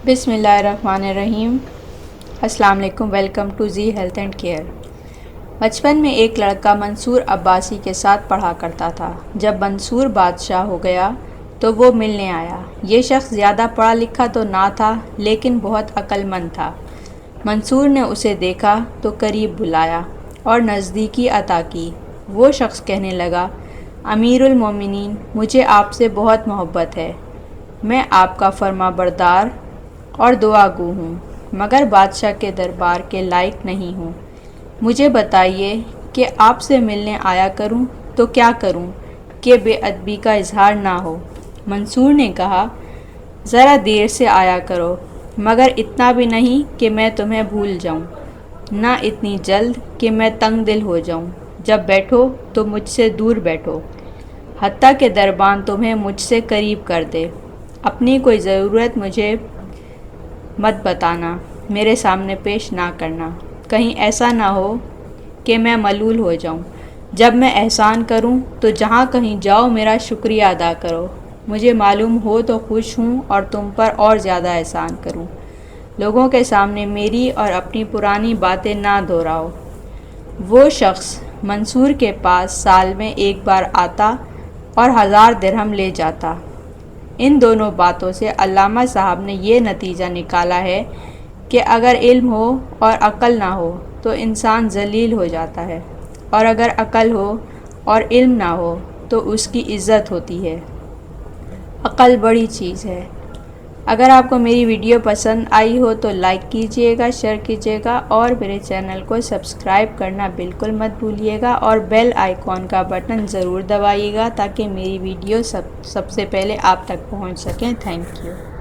بسم اللہ الرحمن الرحیم۔ السلام علیکم، welcome to Zee health and care. بچپن میں ایک لڑکا منصور عباسی کے ساتھ پڑھا کرتا تھا۔ جب منصور بادشاہ ہو گیا تو وہ ملنے آیا۔ یہ شخص زیادہ پڑھا لکھا تو نہ تھا لیکن بہت عقل مند تھا۔ منصور نے اسے دیکھا تو قریب بلایا اور نزدیکی عطا کی۔ وہ شخص کہنے لگا، امیر المومنین، مجھے آپ سے بہت محبت ہے۔ میں آپ کا فرما بردار اور دعا گو ہوں، مگر بادشاہ کے دربار کے لائق نہیں ہوں۔ مجھے بتائیے کہ آپ سے ملنے آیا کروں تو کیا کروں کہ بے ادبی کا اظہار نہ ہو؟ منصور نے کہا، ذرا دیر سے آیا کرو، مگر اتنا بھی نہیں کہ میں تمہیں بھول جاؤں، نہ اتنی جلد کہ میں تنگ دل ہو جاؤں۔ جب بیٹھو تو مجھ سے دور بیٹھو، حتیٰ کہ دربان تمہیں مجھ سے قریب کر دے۔ اپنی کوئی ضرورت مجھے مت بتانا، میرے سامنے پیش نہ کرنا، کہیں ایسا نہ ہو کہ میں ملول ہو جاؤں۔ جب میں احسان کروں تو جہاں کہیں جاؤ میرا شکریہ ادا کرو۔ مجھے معلوم ہو تو خوش ہوں اور تم پر اور زیادہ احسان کروں۔ لوگوں کے سامنے میری اور اپنی پرانی باتیں نہ دہراؤ۔ وہ شخص منصور کے پاس سال میں ایک بار آتا اور 1000 درہم لے جاتا۔ ان دونوں باتوں سے علامہ صاحب نے یہ نتیجہ نکالا ہے کہ اگر علم ہو اور عقل نہ ہو تو انسان ذلیل ہو جاتا ہے، اور اگر عقل ہو اور علم نہ ہو تو اس کی عزت ہوتی ہے۔ عقل بڑی چیز ہے۔ اگر آپ کو میری ویڈیو پسند آئی ہو تو لائک کیجئے گا، شیئر کیجئے گا اور میرے چینل کو سبسکرائب کرنا بالکل مت بھولیے گا، اور بیل آئیکن کا بٹن ضرور دبائیے گا تاکہ میری ویڈیو سب سے پہلے آپ تک پہنچ سکیں۔ Thank you.